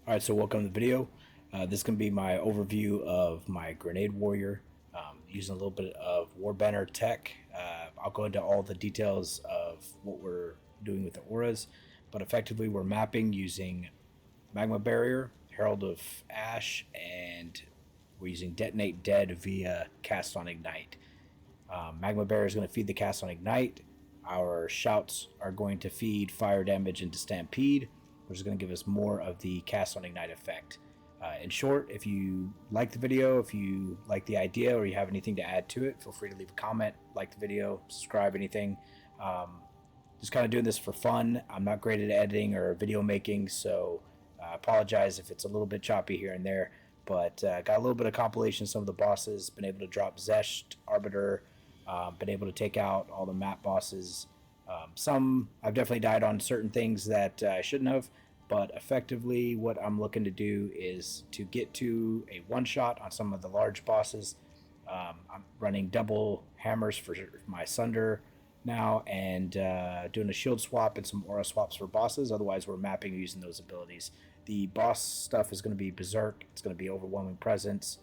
Alright, so welcome to the video. This is going to be my overview of my Grenade Warrior, using a little bit of Warbanner tech. I'll go into all the details of what we're doing with the auras, but effectively we're mapping using Magma Barrier, Herald of Ash, and we're using Detonate Dead via Cast on Ignite. Magma Barrier is going to feed the Cast on Ignite. Our shouts are going to feed fire damage into Stampede, which is going to give us more of the Cast on Ignite effect. In short, if you like the video, if you like the idea, or you have anything to add to it, feel free to leave a comment, like the video, subscribe, anything. Just kind of doing this for fun. I'm not great at editing or video making, so I apologize if it's a little bit choppy here and there, but got a little bit of compilation of some of the bosses, been able to drop Zesht, Arbiter, been able to take out all the map bosses. Some I've definitely died on certain things that I shouldn't have, but effectively what I'm looking to do is to get to a one-shot on some of the large bosses. I'm running double hammers for my Sunder now, and doing a shield swap and some aura swaps for bosses. Otherwise we're mapping using those abilities. The boss stuff is going to be Berserk, it's going to be Overwhelming Presence,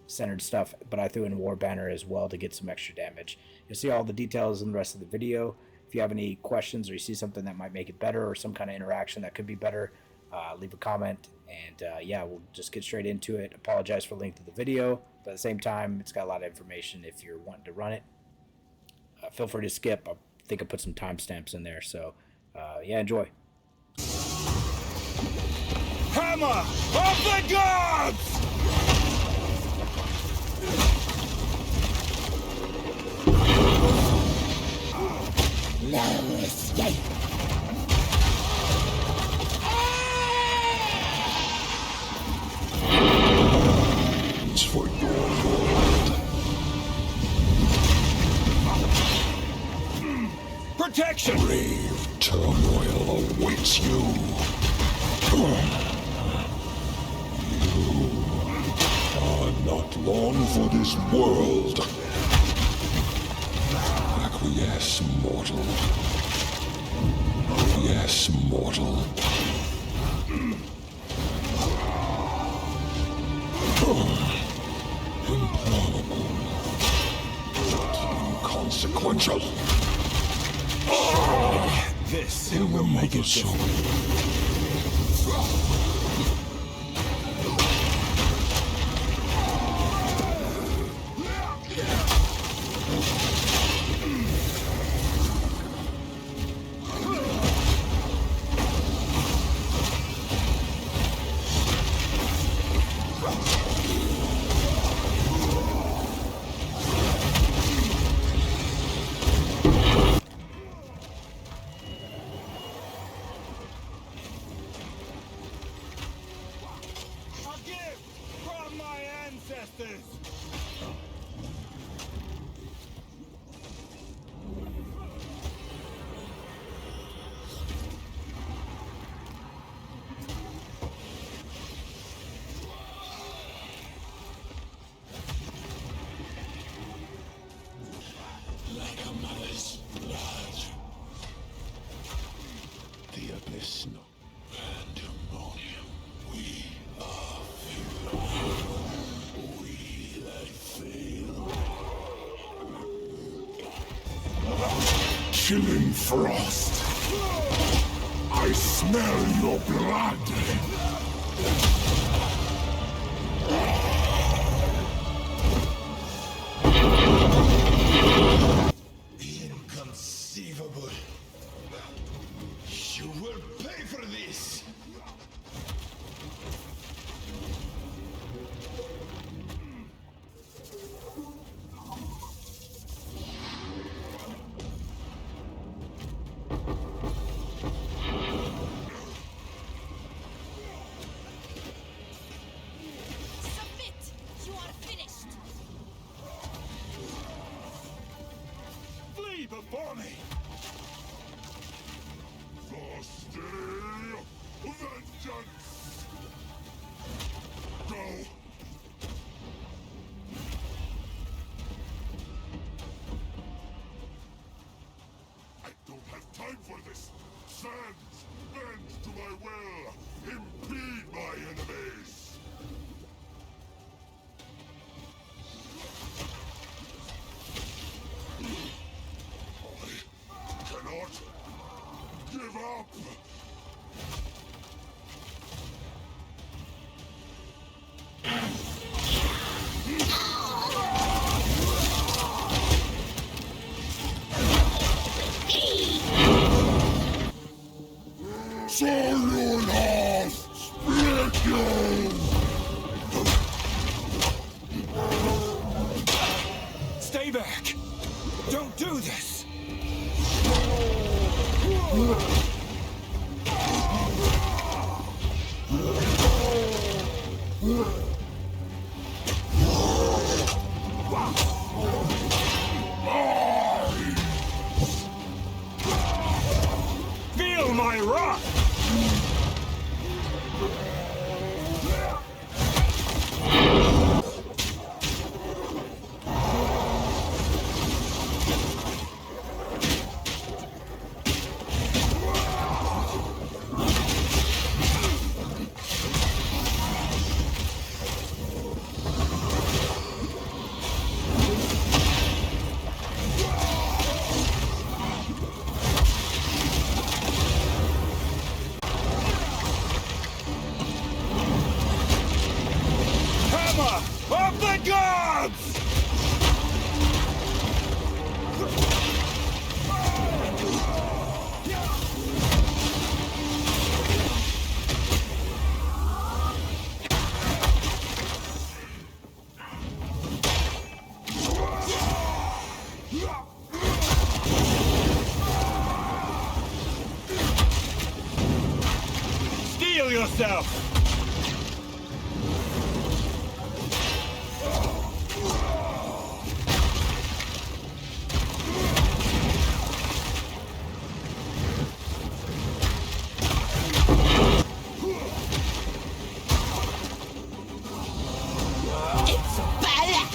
centered stuff, but I threw in Warbanner as well to get some extra damage. You'll see all the details in the rest of the video. If you have any questions or you see something that might make it better or some kind of interaction that could be better, leave a comment, and yeah, we'll just get straight into it. Apologize for the length of the video, but at the same time, it's got a lot of information if you're wanting to run it. Feel free to skip. I think I put some timestamps in there, so yeah, enjoy. Hammer of the gods! No escape! It's for your world. Protection! Brave turmoil awaits you. You are not long for this world. Acquiesce, mortal. Yes, mortal. Improbable. But inconsequential. This will make it different. From my ancestors! Like a mother's blood. The abyss pandemonium. We are few. We that fail. Chilling frost. I smell your blood. Inconceivable. You will pay for this! Submit! You are finished! Flee before me! The stay Iron Heart Stricken! Stay back! Don't do this! Feel my wrath! Hammer of the gods! Steel yourself! It's Valor!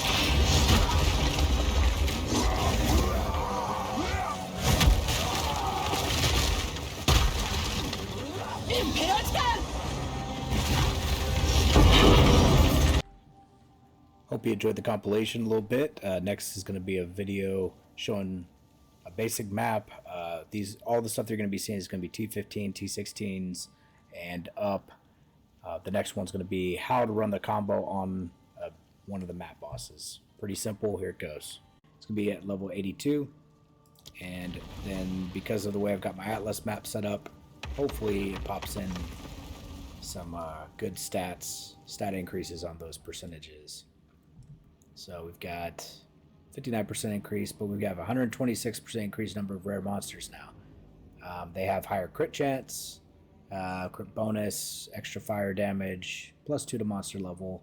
Pinnacle! Hope you enjoyed the compilation a little bit. Next is going to be a video showing a basic map. All the stuff they're going to be seeing is going to be T15, T16s, and up. The next one's going to be how to run the combo on one of the map bosses. Pretty simple. Here it goes. It's going to be at level 82. And then because of the way I've got my Atlas map set up, hopefully it pops in some good stat increases on those percentages. So we've got 59% increase, but we've got a 126% increased number of rare monsters now. They have higher crit chance, crit bonus, extra fire damage, +2 to monster level,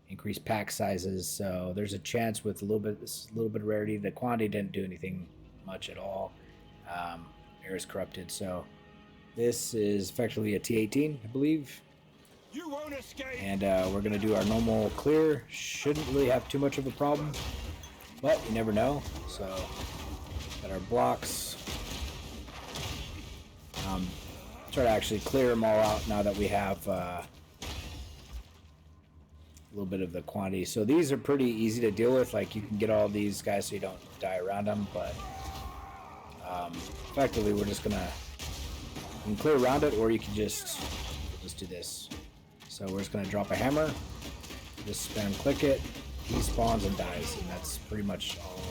increased pack sizes. So there's a chance with a little bit of rarity. The quantity didn't do anything much at all. Air is corrupted, so this is effectively a T18, I believe. You won't escape! And we're going to do our normal clear. Shouldn't really have too much of a problem, but you never know. So, got our blocks. Try to actually clear them all out now that we have a little bit of the quantity. So these are pretty easy to deal with. Like, you can get all these guys so you don't die around them, but effectively we're just going to, you can clear around it, or you can just do this. So we're just going to drop a hammer, just spam click it, he spawns and dies, and that's pretty much all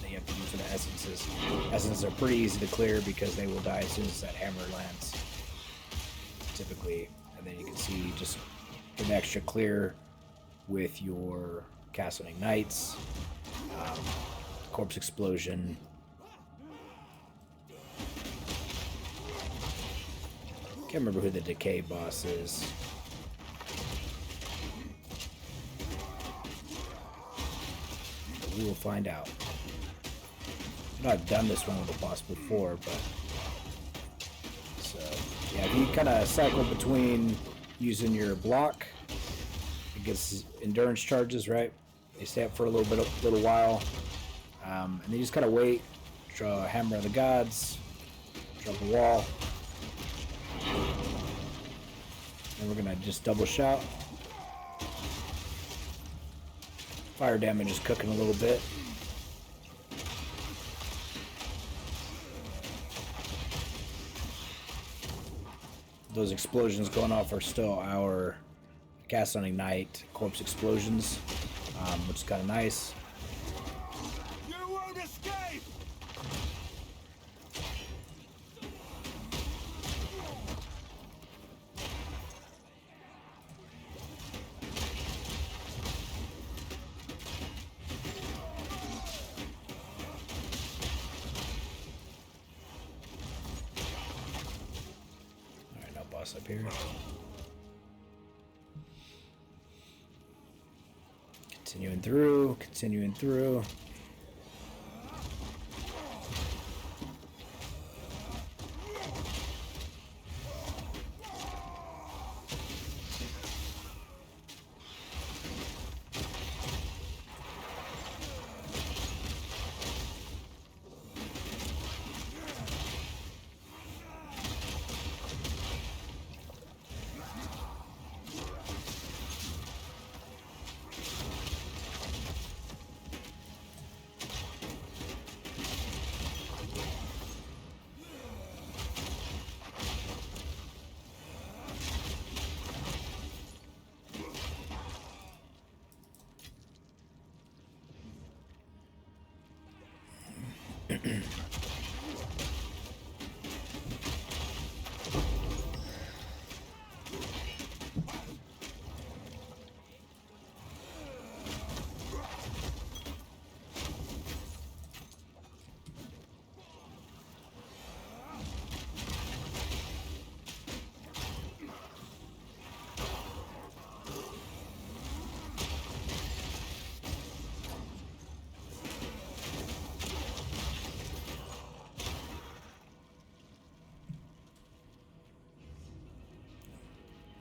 that you have to do for the essences. Essences are pretty easy to clear because they will die as soon as that hammer lands, typically. And then you can see just get an extra clear with your Castle Ignites, Corpse Explosion. Can't remember who the Decay boss is. We will find out. I know I've done this one with the boss before, but so yeah, if you kind of cycle between using your block, it gets endurance charges, right? They stay up for a little while, and then you just kind of wait. Draw a Hammer of the Gods, drop a wall, and we're gonna just double shout. Fire damage is cooking a little bit. Those explosions going off are still our Cast on Ignite Corpse Explosions, which is kind of nice. You won't escape! boss up here. Continuing through, continuing through.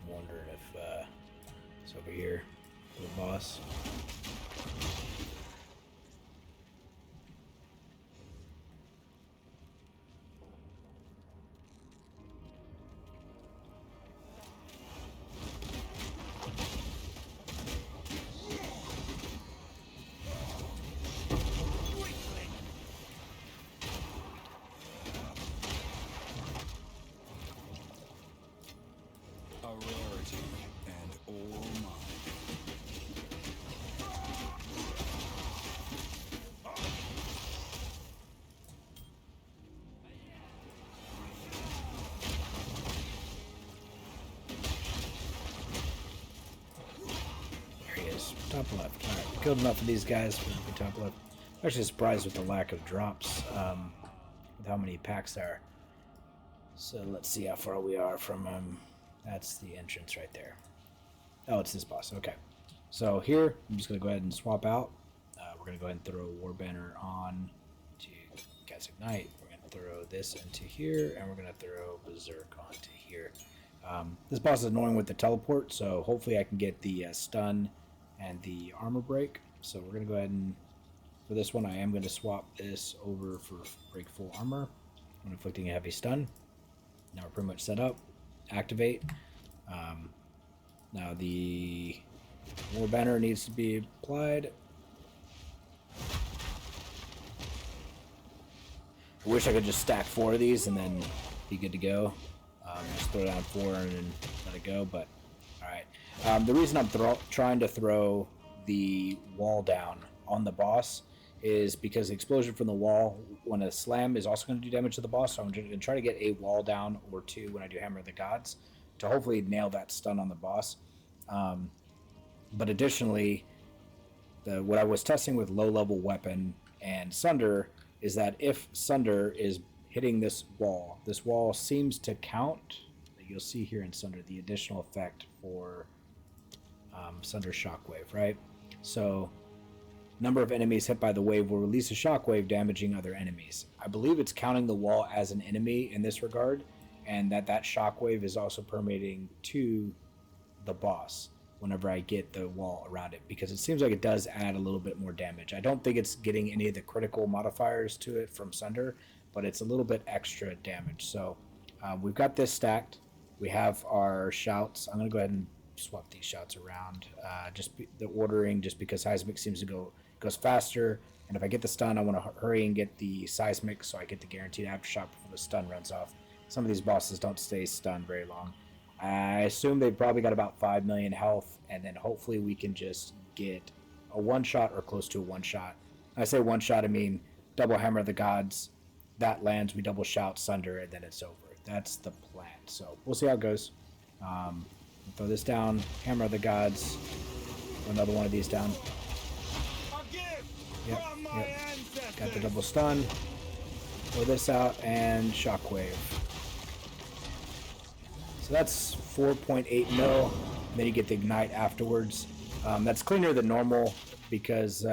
Wondering if it's over here, the boss. A rarity and all mine. There he is, top left. All right, killed enough of these guys for the top left. Actually surprised with the lack of drops, with how many packs there are. So let's see how far we are from that's the entrance right there. Oh, it's this boss. Okay. So here, I'm just going to go ahead and swap out. We're going to go ahead and throw War Banner on to Cast Ignite. We're going to throw this into here, and we're going to throw Berserk onto here. This boss is annoying with the teleport, so hopefully I can get the stun and the armor break. So we're going to go ahead and, for this one, I am going to swap this over for break full armor. I'm inflicting a heavy stun. Now we're pretty much set up. Activate. Now the War Banner needs to be applied. I wish I could just stack 4 of these and then be good to go. Just throw down 4 and then let it go, but alright. The reason I'm trying to throw the wall down on the boss is because the explosion from the wall, when a slam, is also going to do damage to the boss, so I'm going to try to get a wall down or 2 when I do Hammer of the Gods to hopefully nail that stun on the boss. But additionally, what I was testing with low-level weapon and Sunder is that if Sunder is hitting this wall seems to count. You'll see here in Sunder the additional effect for Sunder Shockwave, right? So number of enemies hit by the wave will release a shockwave damaging other enemies. I believe it's counting the wall as an enemy in this regard, and that shockwave is also permeating to the boss whenever I get the wall around it, because it seems like it does add a little bit more damage. I don't think it's getting any of the critical modifiers to it from Sunder, but it's a little bit extra damage. So we've got this stacked. We have our shouts. I'm going to go ahead and swap these shouts around. The ordering, just because Seismic seems to goes faster, and if I get the stun, I want to hurry and get the Seismic so I get the guaranteed aftershock before the stun runs off. Some of these bosses don't stay stunned very long. I assume they've probably got about 5 million health, and then hopefully we can just get a one-shot or close to a one-shot. I say one-shot, I mean double Hammer of the Gods. That lands, we double shout Sunder, and then it's over. That's the plan. So we'll see how it goes. Throw this down, Hammer of the Gods. Another one of these down. Yep. Got the double stun. Throw this out and Shockwave. So that's 4.8 mil. And then you get the ignite afterwards. That's cleaner than normal because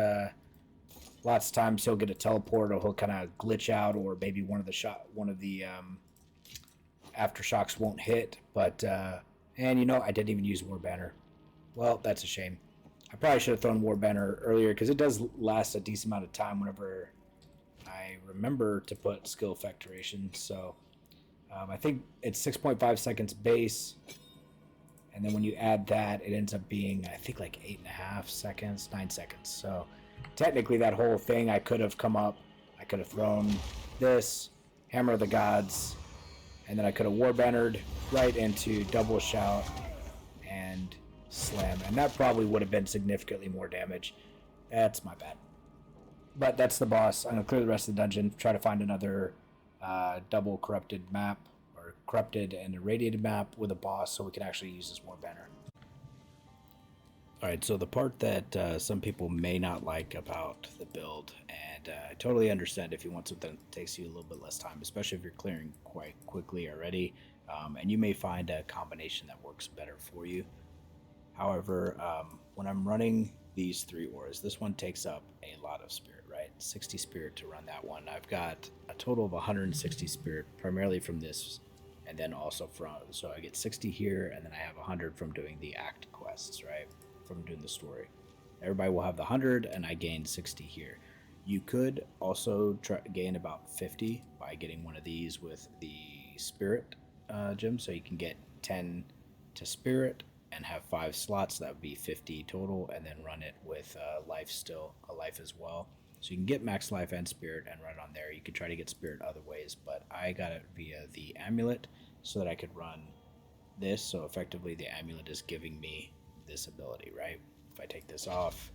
lots of times he'll get a teleport or he'll kind of glitch out, or maybe one of the aftershocks won't hit. But and you know, I didn't even use War Banner. Well, that's a shame. I probably should have thrown War Banner earlier because it does last a decent amount of time whenever I remember to put skill effect duration. So I think it's 6.5 seconds base, and then when you add that, it ends up being, I think, like 8.5 seconds, 9 seconds. So technically that whole thing, I could have come up, I could have thrown this, Hammer of the Gods, and then I could have War Bannered right into Double Shout and Slam, and that probably would have been significantly more damage. That's my bad. But that's the boss. I'm going to clear the rest of the dungeon, try to find another double corrupted map, or corrupted and irradiated map with a boss, so we can actually use this War Banner. Alright, so the part that some people may not like about the build, and I totally understand if you want something that takes you a little bit less time, especially if you're clearing quite quickly already, and you may find a combination that works better for you. However, when I'm running these 3 auras, this one takes up a lot of spirit, right? 60 spirit to run that one. I've got a total of 160 spirit, primarily from this, and then also from, so I get 60 here, and then I have 100 from doing the act quests, right? From doing the story. Everybody will have the 100, and I gain 60 here. You could also gain about 50 by getting one of these with the spirit gem, so you can get 10 to spirit and have 5 slots. That would be 50 total, and then run it with life, still a life as well. So you can get max life and spirit and run it on there. You could try to get spirit other ways, but I got it via the amulet so that I could run this. So effectively the amulet is giving me this ability, right? If I take this off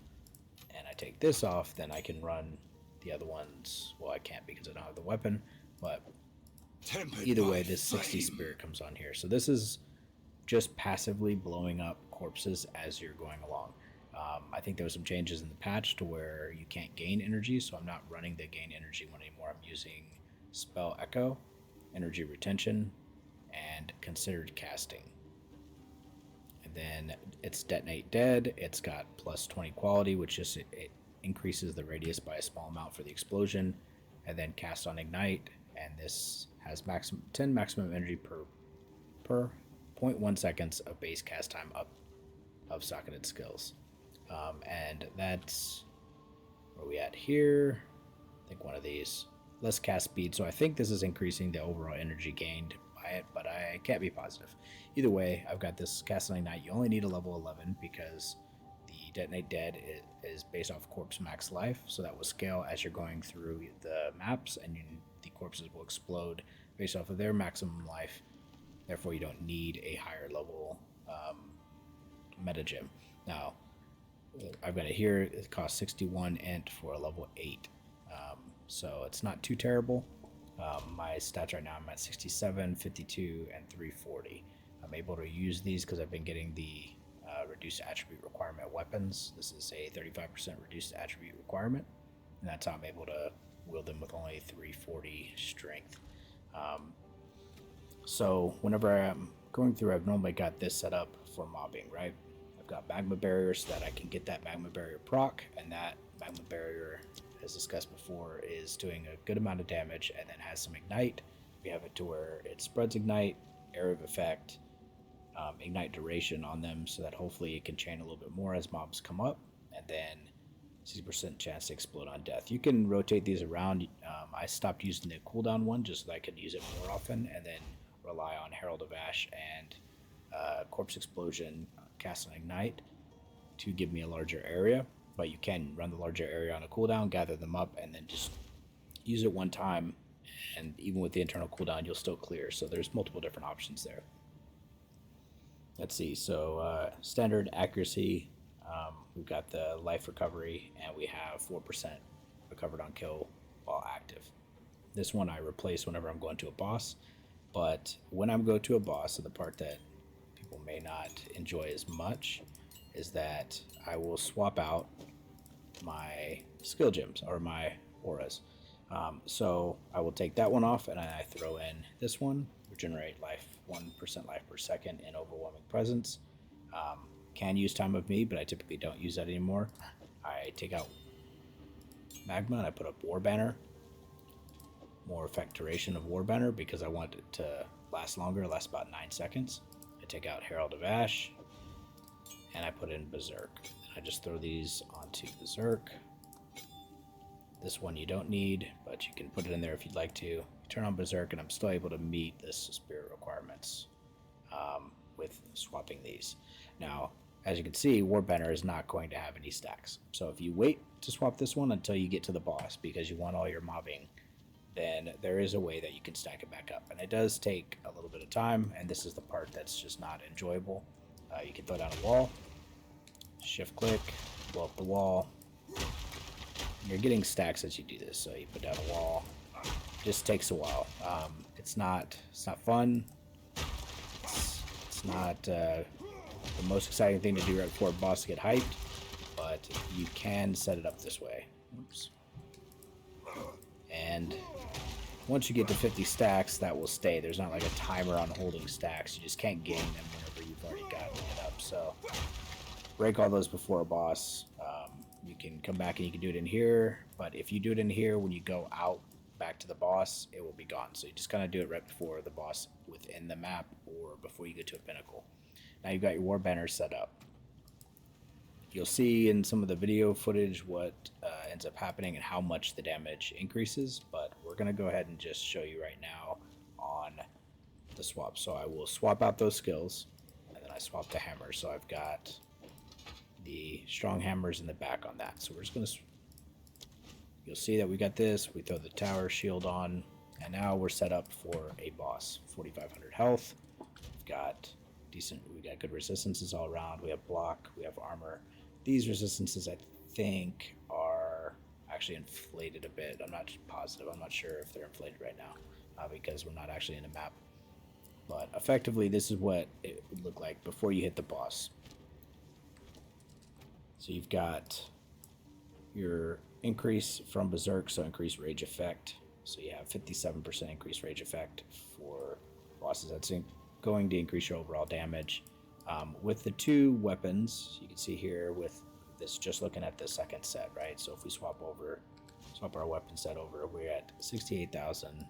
and I take this off, then I can run the other ones. Well, I can't because I don't have the weapon, but either way, this 60 spirit comes on here. So this is just passively blowing up corpses as you're going along. I think there was some changes in the patch to where you can't gain energy, so I'm not running the gain energy one anymore. I'm using Spell Echo, Energy Retention, and Considered Casting. And then it's Detonate Dead. It's got plus 20 quality, which is it increases the radius by a small amount for the explosion, and then Cast on Ignite, and this has 10 maximum energy per 0.1 seconds of base cast time up of socketed skills. And that's where we at here. I think one of these. Less cast speed, so I think this is increasing the overall energy gained by it, but I can't be positive. Either way, I've got this Cast on Ignite. You only need a level 11 because the Detonate Dead is based off corpse max life, so that will scale as you're going through the maps, and the corpses will explode based off of their maximum life. Therefore, you don't need a higher level meta gem. Now, I've got it here. It costs 61 int for a level 8. So it's not too terrible. My stats right now, I'm at 67, 52, and 340. I'm able to use these because I've been getting the reduced attribute requirement weapons. This is a 35% reduced attribute requirement, and that's how I'm able to wield them with only 340 strength. So whenever I'm going through, I've normally got this set up for mobbing, right? I've got Magma Barrier so that I can get that Magma Barrier proc, and that Magma Barrier, as discussed before, is doing a good amount of damage and then has some Ignite. We have it to where it spreads Ignite, Area of Effect, Ignite duration on them so that hopefully it can chain a little bit more as mobs come up, and then 60% chance to explode on death. You can rotate these around. I stopped using the cooldown one just so that I could use it more often, and then rely on Herald of Ash and Corpse Explosion, Cast on Ignite to give me a larger area. But you can run the larger area on a cooldown, gather them up, and then just use it one time, and even with the internal cooldown, you'll still clear. So there's multiple different options there. Let's see. So standard accuracy, we've got the life recovery, and we have 4% recovered on kill while active. This one I replace whenever I'm going to a boss, but when I'm going to a boss, so the part that people may not enjoy as much is that I will swap out my skill gems or my auras. So I will take that one off, and I throw in this one, regenerate life 1% life per second in Overwhelming Presence. Can use Time of Me, but I typically don't use that anymore. I take out Magma and I put up War Banner. More effect duration of War Banner because I want it to last longer, last about 9 seconds. I take out Herald of Ash and I put in Berserk. I just throw these onto Berserk. This one you don't need, but you can put it in there if you'd like to. You turn on Berserk and I'm still able to meet this spirit requirements with swapping these. Now, as you can see, War Banner is not going to have any stacks. So if you wait to swap this one until you get to the boss because you want all your mobbing, then there is a way that you can stack it back up. And it does take a little bit of time, and this is the part that's just not enjoyable. You can throw down a wall, shift click, blow up the wall. You're getting stacks as you do this, so you put down a wall. Just takes a while. It's not fun. It's not the most exciting thing to do right before a boss to get hyped, but you can set it up this way. Oops. And once you get to 50 stacks, that will stay. There's not like a timer on holding stacks. You just can't gain them whenever you've already gotten it up. So break all those before a boss. You can come back and you can do it in here, but if you do it in here, when you go out back to the boss, it will be gone. So you just kind of do it right before the boss within the map or before you get to a pinnacle. Now you've got your War Banner set up. You'll see in some of the video footage what ends up happening and how much the damage increases, but we're going to go ahead and just show you right now on the swap. So I will swap out those skills, and then I swap the hammer. So I've got the strong hammers in the back on that. So we're just going to, you'll see that we got this. We throw the tower shield on, and now we're set up for a boss. 4,500 health. We've got we got good resistances all around. We have block, we have armor. These resistances, I think, are actually inflated a bit. I'm not positive. I'm not sure if they're inflated right now because we're not actually in the map. But effectively, this is what it would look like before you hit the boss. So you've got your increase from Berserk, so increased rage effect. So you have 57% increased rage effect for bosses. That's going to increase your overall damage. With the two weapons, you can see here with this, just looking at the second set, right? So if we swap our weapon set over, we're at 68,000.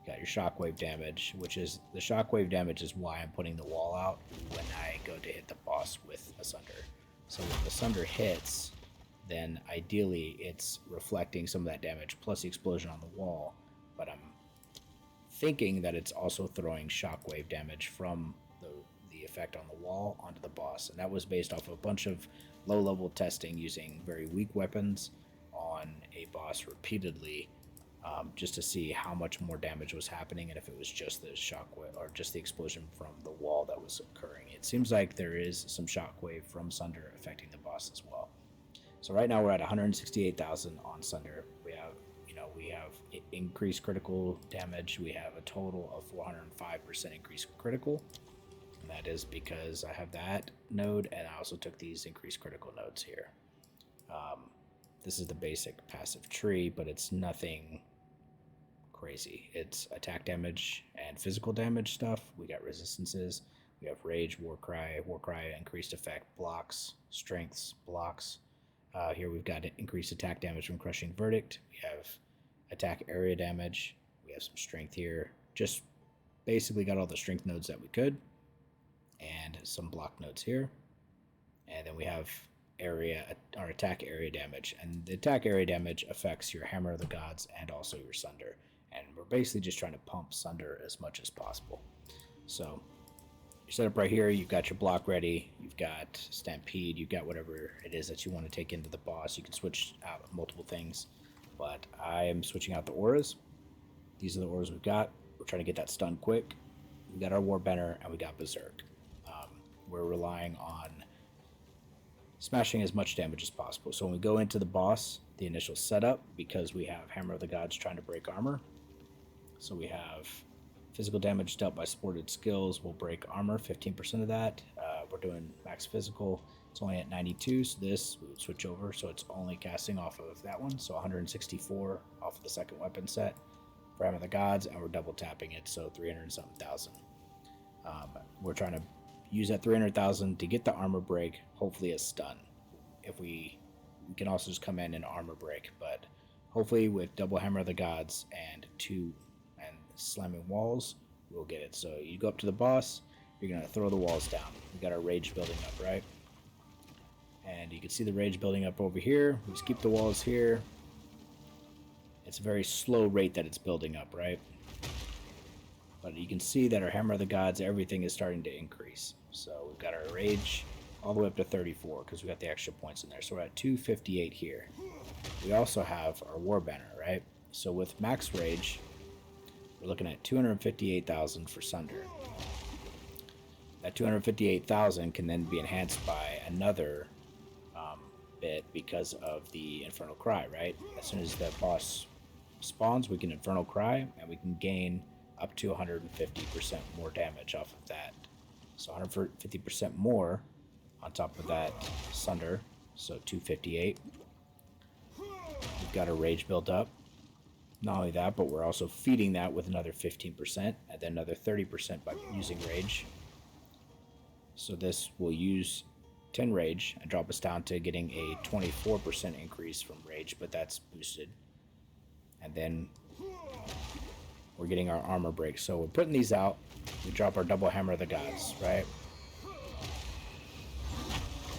Got your shockwave damage, which is the shockwave damage is why I'm putting the wall out when I go to hit the boss with a Sunder. So when the Sunder hits, then ideally it's reflecting some of that damage plus the explosion on the wall, but I'm thinking that it's also throwing shockwave damage from the effect on the wall onto the boss, and that was based off of a bunch of low-level testing using very weak weapons on a boss repeatedly, just to see how much more damage was happening and if it was just the shockwave or just the explosion from the wall that was occurring. It seems like there is some shockwave from Sunder affecting the boss as well. So right now we're at 168,000 on Sunder. We have increased critical damage. We have a total of 405% increased critical. And that is because I have that node, and I also took these increased critical nodes here. This is the basic passive tree, but it's nothing crazy. It's attack damage and physical damage stuff. We got resistances. We have rage, Warcry, increased effect, blocks, strengths, blocks. Here we've got increased attack damage from crushing verdict. We have attack area damage. We have some strength here. Just basically got all the strength nodes that we could, and some block nodes here. And then we have attack area damage, and the attack area damage affects your Hammer of the Gods and also your Sunder. And we're basically just trying to pump Sunder as much as possible. So you're set up right here. You've got your block ready. You've got Stampede. You've got whatever it is that you want to take into the boss. You can switch out multiple things, but I am switching out the auras. These are the auras we've got. We're trying to get that stun quick. We got our War Banner and we got Berserk. We're relying on smashing as much damage as possible. So when we go into the boss, the initial setup, because we have Hammer of the Gods trying to break armor. So we have physical damage dealt by supported skills will break armor, 15% of that. We're doing max physical. It's only at 92, so this we would switch over. So it's only casting off of that one. So 164 off of the second weapon set for Hammer of the Gods, and we're double tapping it, so 300 and something thousand. We're trying to use that 300,000 to get the armor break, hopefully a stun. If we can also just come in and armor break, but hopefully with double hammer of the gods and slamming walls, we'll get it. So you go up to the boss, you're gonna throw the walls down. We got our rage building up, right? And you can see the rage building up over here. We just keep the walls here. It's a very slow rate that it's building up, right? But you can see that our hammer of the gods, everything is starting to increase. So we've got our rage all the way up to 34 because we got the extra points in there. So we're at 258 here. We also have our war banner, right? So with max rage, we're looking at 258,000 for Sunder. That 258,000 can then be enhanced by another bit because of the Infernal Cry, right? As soon as the boss spawns, we can Infernal Cry, and we can gain up to 150% more damage off of that. So 150% more on top of that Sunder, so 258. We've got a rage built up. Not only that, but we're also feeding that with another 15% and then another 30% by using rage. So this will use 10 rage and drop us down to getting a 24% increase from rage, but that's boosted. And then we're getting our armor break. So we're putting these out. We drop our double hammer of the gods, right?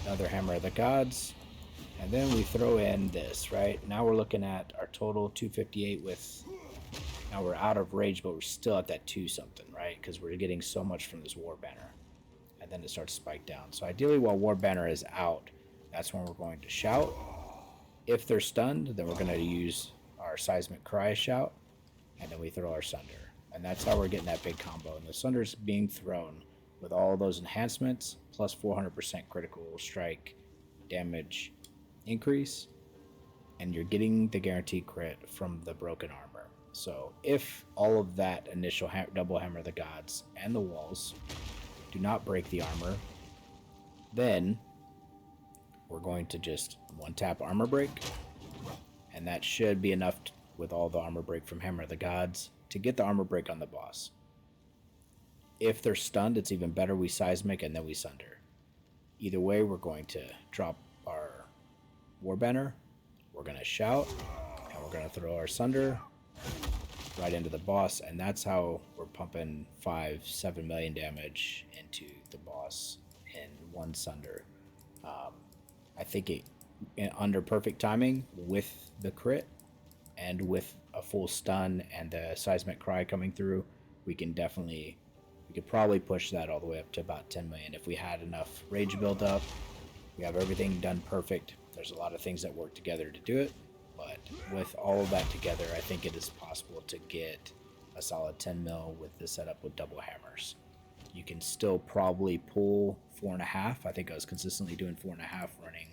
Another hammer of the gods. And then we throw in this, right? Now we're looking at our total 258 with... Now we're out of rage, but we're still at that 2 something, right? Because we're getting so much from this war banner. And then it starts to spike down. So ideally, while war banner is out, that's when we're going to shout. If they're stunned, then we're going to use our seismic cry shout, and then we throw our Sunder. And that's how we're getting that big combo. And the Sunder's being thrown with all those enhancements, plus 400% critical strike damage increase, and you're getting the guaranteed crit from the broken armor. So if all of that initial double hammer of the gods and the walls do not break the armor, then we're going to just one tap armor break, and that should be enough with all the armor break from hammer of the gods to get the armor break on the boss. If they're stunned, it's even better. We seismic and then we Sunder. Either way, we're going to drop our war banner, we're going to shout, and we're going to throw our Sunder right into the boss, and that's how we're pumping 5-7 million damage into the boss in one Sunder. I think under perfect timing with the crit and with a full stun and the seismic cry coming through, we could probably push that all the way up to about 10 million if we had enough rage build up. We have everything done perfect. There's a lot of things that work together to do it, but with all of that together, I think it is possible to get a solid 10 mil with the setup with double hammers. You can still probably pull 4.5. I think I was consistently doing 4.5, running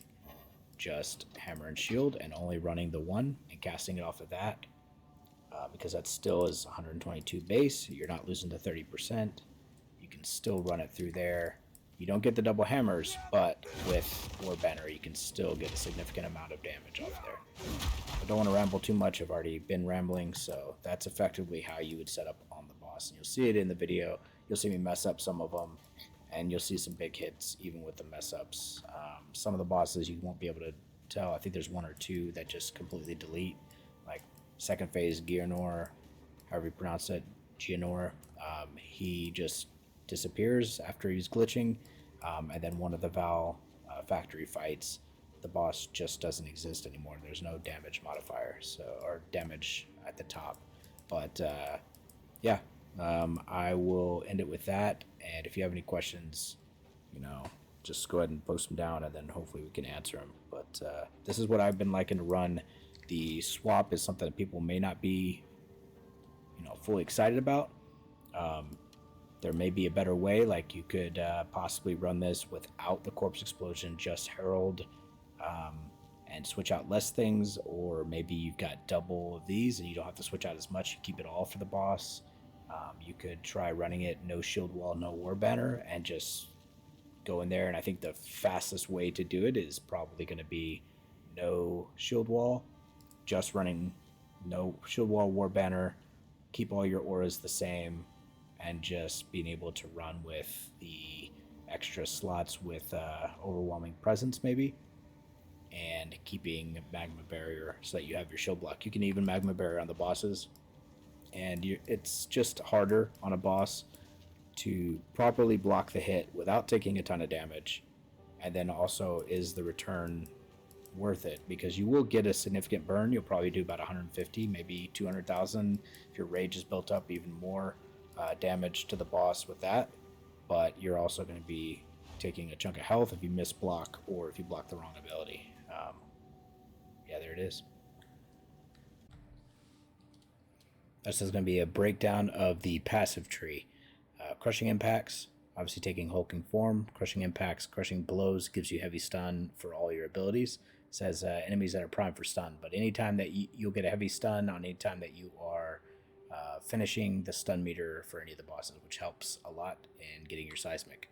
just hammer and shield and only running the 1 and casting it off of that, because that still is 122 base. You're not losing the 30%. You can still run it through there. You don't get the double hammers, but with war banner, you can still get a significant amount of damage off there. I don't want to ramble too much. I've already been rambling, so that's effectively how you would set up on the boss. And you'll see it in the video. You'll see me mess up some of them, and you'll see some big hits even with the mess ups. Some of the bosses you won't be able to tell. I think there's 1 or 2 that just completely delete, like second phase Geonor, however you pronounce it, Geonor. He just disappears after he's glitching, and then one of the Vaal factory fights, the boss just doesn't exist anymore. There's no damage modifier, or damage at the top. But yeah, I will end it with that. And if you have any questions, just go ahead and post them down, and then hopefully we can answer them. But this is what I've been liking to run. The swap is something that people may not be, fully excited about. There may be a better way, like you could possibly run this without the corpse explosion, just Herald, and switch out less things, or maybe you've got double of these and you don't have to switch out as much. You keep it all for the boss. You could try running it no shield wall, no war banner, and just go in there. And I think the fastest way to do it is probably going to be no shield wall, just running no shield wall, war banner, keep all your auras the same, and just being able to run with the extra slots with overwhelming presence maybe, and keeping Magma Barrier so that you have your shield block. You can even Magma Barrier on the bosses, and it's just harder on a boss to properly block the hit without taking a ton of damage. And then also, is the return worth it? Because you will get a significant burn. You'll probably do about 150, maybe 200,000 if your rage is built up, even more damage to the boss with that. But you're also going to be taking a chunk of health if you miss block or if you block the wrong ability. Yeah, there it is. This is going to be a breakdown of the passive tree. Crushing impacts, obviously taking hulking form. Crushing impacts, crushing blows gives you heavy stun for all your abilities. It says enemies that are primed for stun, but anytime that you'll get a heavy stun on any time that you are finishing the stun meter for any of the bosses, which helps a lot in getting your seismic.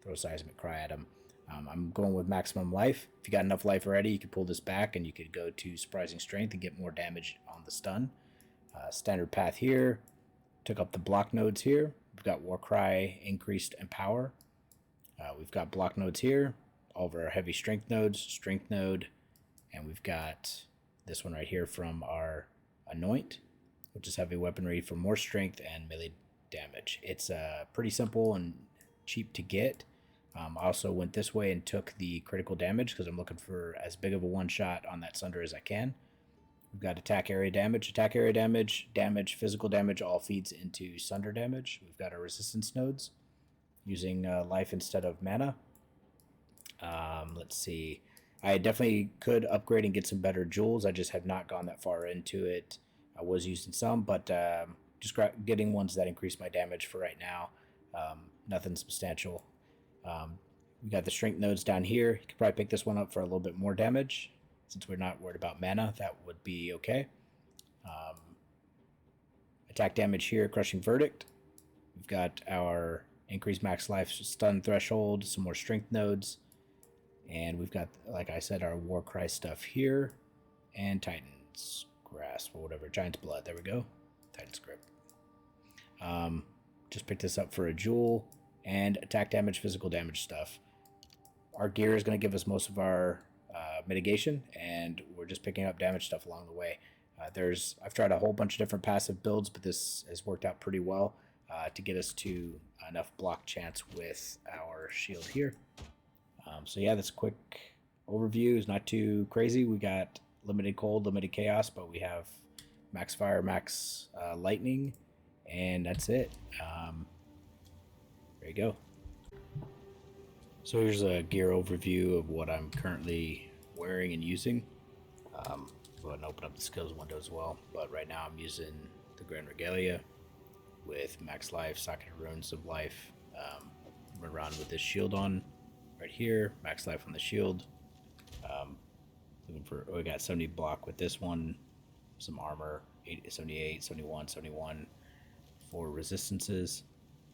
Throw seismic cry at them. I'm going with maximum life. If you got enough life already, you could pull this back and you could go to surprising strength and get more damage on the stun. Standard path here. Took up the block nodes here. We've got Warcry increased in power. We've got block nodes here. All of our heavy strength nodes, strength node, and we've got this one right here from our Anoint, which is heavy weaponry for more strength and melee damage. It's pretty simple and cheap to get. I also went this way and took the critical damage because I'm looking for as big of a one-shot on that Sunder as I can. We've got attack area damage. Attack area damage, damage, physical damage all feeds into Sunder damage. We've got our resistance nodes using life instead of mana. Let's see. I definitely could upgrade and get some better jewels. I just have not gone that far into it. I was using some, but just getting ones that increase my damage for right now. Nothing substantial. We got the strength nodes down here. You could probably pick this one up for a little bit more damage. Since we're not worried about mana, that would be okay. Attack damage here, crushing verdict. We've got our increased max life stun threshold, some more strength nodes. And we've got, like I said, our Warcry stuff here. And Titan's Grasp or whatever. Giant's Blood. There we go. Titan's Grip. Just picked this up for a jewel. And attack damage, physical damage stuff. Our gear is going to give us most of our mitigation, and we're just picking up damage stuff along the way. I've tried a whole bunch of different passive builds, but this has worked out pretty well to get us to enough block chance with our shield here. So yeah, this quick overview is not too crazy. We got limited cold, limited chaos, but we have max fire, max lightning, and that's it. There you go. So here's a gear overview of what I'm currently wearing and using. Go ahead and open up the skills window as well. But right now I'm using the Grand Regalia with max life, Socket Runes of Life. I'm going to run with this shield on right here, max life on the shield. We got 70 block with this one, some armor, 78, 71, 71 for resistances,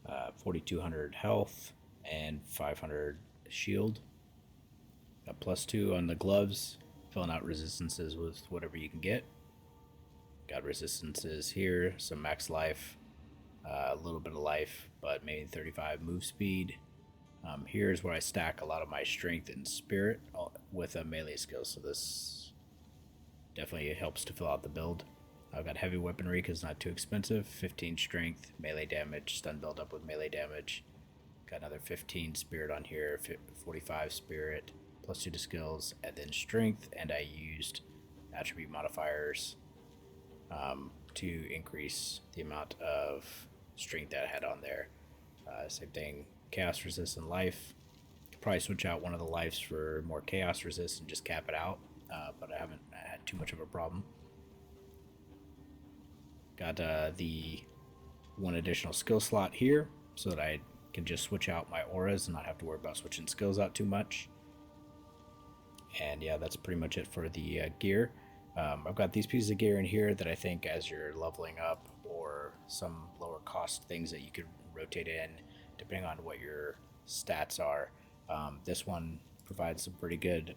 4,200 health, and 500 shield. Got +2 on the gloves, filling out resistances with whatever you can get. Got resistances here, some max life, a little bit of life, but maybe 35 move speed. Here's where I stack a lot of my strength and spirit with a melee skill, so this definitely helps to fill out the build. I've got heavy weaponry because it's not too expensive, 15 strength, melee damage, stun build up with melee damage. Got another 15 spirit on here, 45 spirit, +2 to skills, and then strength, and I used attribute modifiers to increase the amount of strength that I had on there. Same thing, chaos resist and life. Could probably switch out one of the lives for more chaos resist and just cap it out, but I haven't had too much of a problem. Got the one additional skill slot here so that I can just switch out my auras and not have to worry about switching skills out too much. And yeah, that's pretty much it for the gear. I've got these pieces of gear in here that I think as you're leveling up or some lower cost things that you could rotate in depending on what your stats are. This one provides some pretty good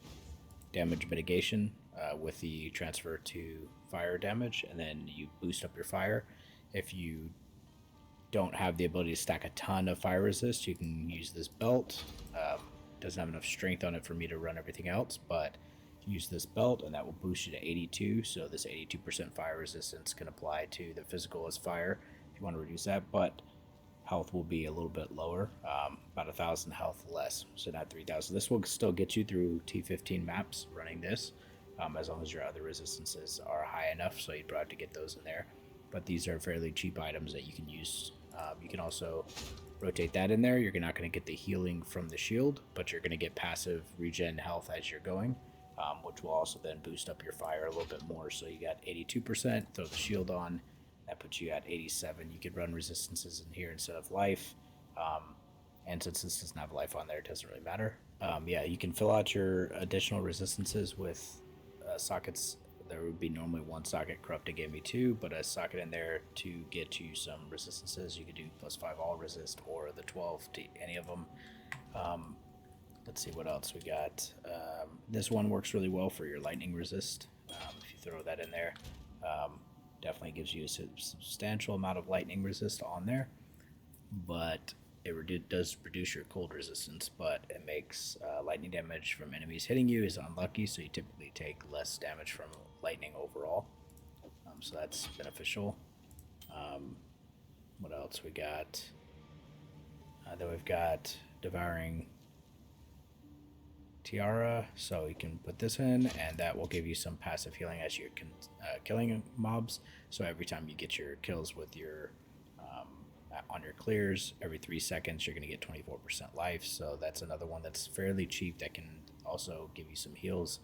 damage mitigation with the transfer to fire damage, and then you boost up your fire if you don't have the ability to stack a ton of fire resist, you can use this belt. Doesn't have enough strength on it for me to run everything else, but use this belt and that will boost you to 82. So this 82% fire resistance can apply to the physical as fire if you want to reduce that, but health will be a little bit lower, about 1,000 health less, so not 3,000. This will still get you through T15 maps running this, as long as your other resistances are high enough, so you'd probably have to get those in there. But these are fairly cheap items that you can use. You can also rotate that in there. You're not going to get the healing from the shield, but you're going to get passive regen health as you're going, which will also then boost up your fire a little bit more. So you got 82%, throw the shield on, that puts you at 87. You could run resistances in here instead of life. And since this doesn't have life on there, it doesn't really matter. Yeah, you can fill out your additional resistances with sockets. There would be normally one socket. Corrupted gave me 2, but a socket in there to get you some resistances. You could do +5 all resist or the 12 to any of them. Let's see what else we got. This one works really well for your lightning resist. If you throw that in there, definitely gives you a substantial amount of lightning resist on there. But it does reduce your cold resistance, but it makes lightning damage from enemies hitting you is unlucky, so you typically take less damage from lightning overall. So that's beneficial. What else we got? Then we've got Devouring Tiara, so you can put this in, and that will give you some passive healing as you're killing mobs. So every time you get your kills with your on your clears, every 3 seconds you're going to get 24% life. So that's another one that's fairly cheap that can also give you some heals,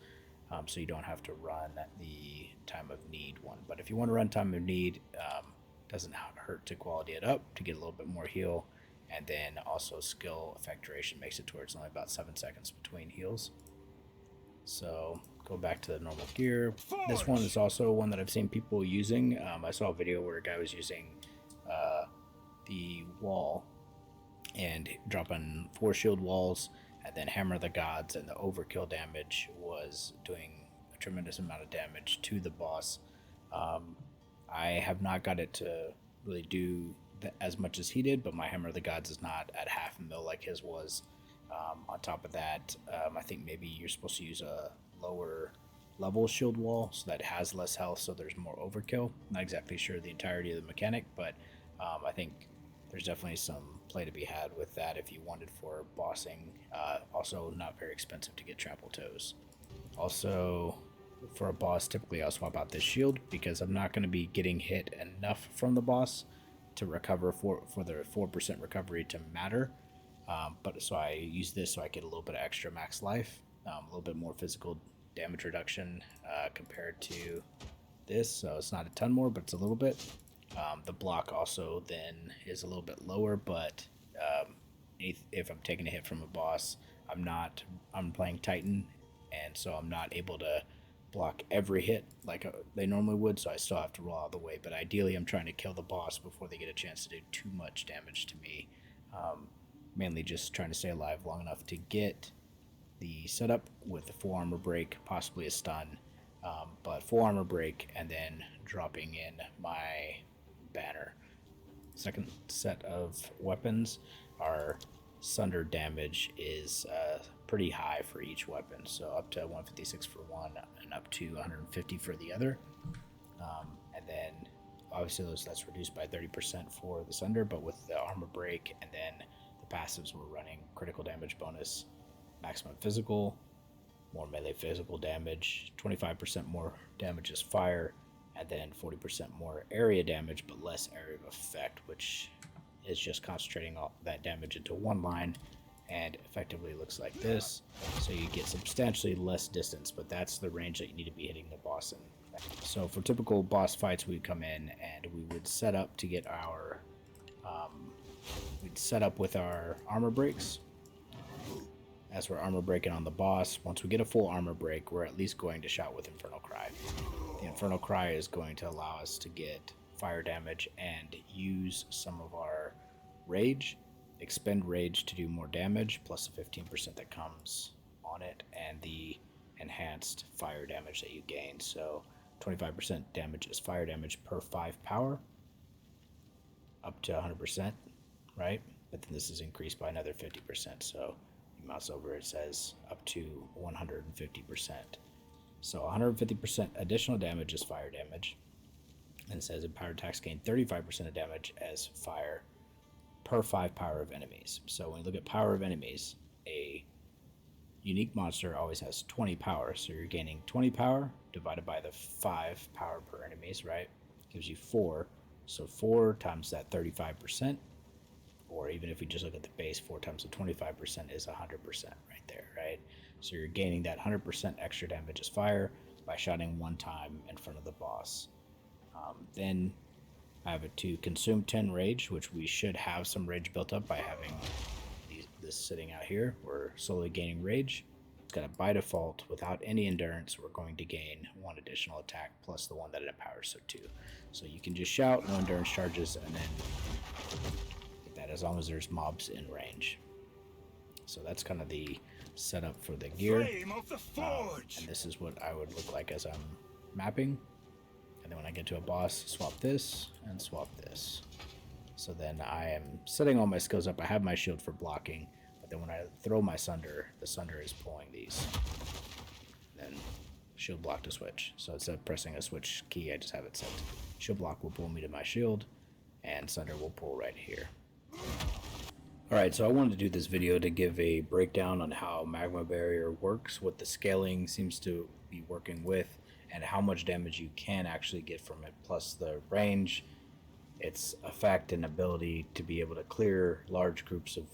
so you don't have to run the time of need one. But if you want to run time of need, doesn't hurt to quality it up to get a little bit more heal. And then also skill effect duration makes it to where it's only about 7 seconds between heals. So go back to the normal gear. This one is also one that I've seen people using. I saw a video where a guy was using the wall and dropping 4 shield walls and then hammer the gods, and the overkill damage was doing a tremendous amount of damage to the boss. I have not got it to really do as much as he did, but my hammer of the gods is not at 0.5 mil like his was. On top of that, I think maybe you're supposed to use a lower level shield wall so that it has less health, so there's more overkill. Not exactly sure the entirety of the mechanic, but I think there's definitely some play to be had with that if you wanted for bossing. Also not very expensive to get trample toes. Also, for a boss, typically I'll swap out this shield because I'm not going to be getting hit enough from the boss to recover for the 4% recovery to matter. But so I use this so I get a little bit of extra max life, a little bit more physical damage reduction compared to this. So it's not a ton more, but it's a little bit. The block also then is a little bit lower, but if I'm taking a hit from a boss, I'm playing Titan, and so I'm not able to block every hit like they normally would, so I still have to roll out of the way. But ideally I'm trying to kill the boss before they get a chance to do too much damage to me. Mainly just trying to stay alive long enough to get the setup with the full armor break, possibly a stun, but full armor break and then dropping in my banner. Second set of weapons, our Sunder damage is pretty high for each weapon, so up to 156 for one and up to 150 for the other. And then obviously that's reduced by 30% for the Sunder, but with the armor break and then the passives, we're running critical damage bonus, maximum physical, more melee physical damage, 25% more damage as fire, and then 40% more area damage but less area of effect, which is just concentrating all that damage into one line, and effectively looks like this. So you get substantially less distance, but that's the range that you need to be hitting the boss in. So for typical boss fights, we'd come in and we would set up to get our we'd set up with our armor breaks. As we're armor breaking on the boss, once we get a full armor break, we're at least going to shout with Infernal Cry. The Infernal Cry is going to allow us to get fire damage and use some of our rage, expend rage to do more damage, plus the 15% that comes on it, and the enhanced fire damage that you gain. So 25% damage is fire damage per 5 power. up to 100%, right? But then this is increased by another 50%. So you mouse over, it says up to 150%. So 150% additional damage is fire damage. And it says empowered attacks gain 35% of damage as fire per 5 power of enemies. So when you look at power of enemies, a unique monster always has 20 power. So you're gaining 20 power divided by the 5 power per enemies, right? Gives you 4. So 4 times that 35%, or even if we just look at the base, 4 times the 25% is 100% right there, right? So you're gaining that 100% extra damage as fire by shotting 1 time in front of the boss. Then I have it to consume 10 rage, which we should have some rage built up by having this sitting out here. We're slowly gaining rage. It's got a by default, without any endurance, we're going to gain 1 additional attack plus the one that it empowers, so 2. So you can just shout, no endurance charges, and then get that as long as there's mobs in range. So that's kind of the setup for the gear. Flame of the forge. And this is what I would look like as I'm mapping. And then when I get to a boss, swap this and swap this. So then I am setting all my skills up. I have my shield for blocking, but then when I throw my Sunder, the Sunder is pulling these. Then shield block to switch. So instead of pressing a switch key, I just have it set. Shield block will pull me to my shield, and Sunder will pull right here. Alright, so I wanted to do this video to give a breakdown on how Magma Barrier works, what the scaling seems to be working with, and how much damage you can actually get from it, plus the range, its effect and ability to be able to clear large groups of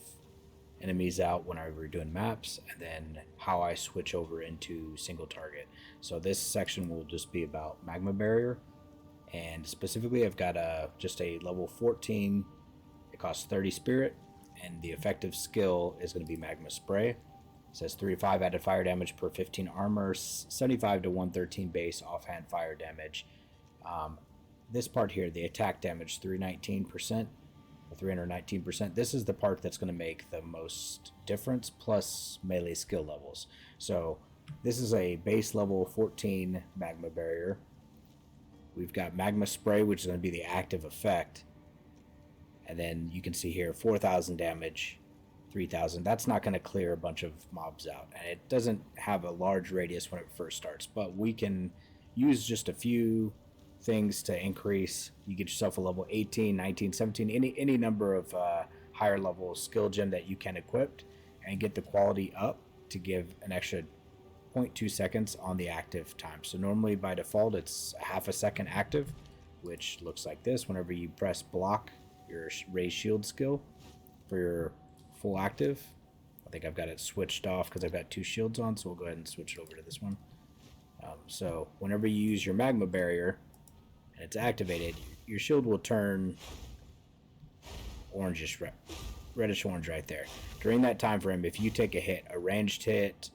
enemies out whenever we're doing maps, and then how I switch over into single target. So this section will just be about Magma Barrier, and specifically I've got just a level 14. It costs 30 spirit, and the effective skill is going to be Magma Spray. It says 3-5 added fire damage per 15 armor, 75 to 113 base offhand fire damage. This part here, the attack damage, 319%, or 319%. This is the part that's going to make the most difference, plus melee skill levels. So this is a base level 14 Magma Barrier. We've got Magma Spray, which is going to be the active effect. And then you can see here, 4,000 damage. 3,000. That's not going to clear a bunch of mobs out, and it doesn't have a large radius when it first starts, but we can use just a few things to increase. You get yourself a level 18, 19, 17, any number of higher level skill gem that you can equip, and get the quality up to give an extra 0.2 seconds on the active time. So normally by default it's a half a second active, which looks like this. Whenever you press block, your raise shield skill for your full active. I think I've got it switched off because I've got 2 shields on, so we'll go ahead and switch it over to this one. So whenever you use your Magma Barrier and it's activated, your shield will turn orangish, reddish orange right there. During that time frame, if you take a hit, a ranged hit,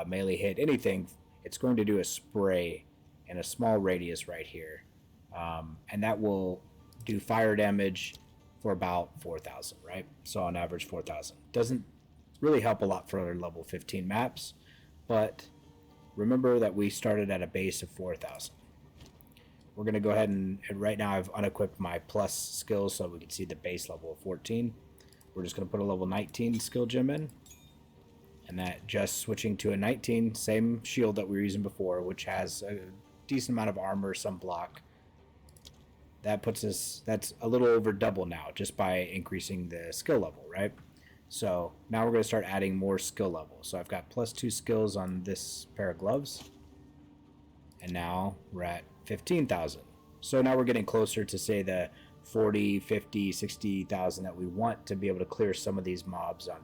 melee hit, anything, it's going to do a spray in a small radius right here, and that will do fire damage for about 4,000, right? So on average 4,000. Doesn't really help a lot for level 15 maps, but remember that we started at a base of 4,000. We're going to go ahead and right now I've unequipped my plus skills so we can see the base level of 14. We're just going to put a level 19 skill gem in, and that just switching to a 19, same shield that we were using before, which has a decent amount of armor, some block. That puts us, that's a little over double now just by increasing the skill level, right? So now we're going to start adding more skill levels. So I've got +2 skills on this pair of gloves, and now we're at 15,000. So now we're getting closer to, say, the 40, 50, 60,000 that we want to be able to clear some of these mobs on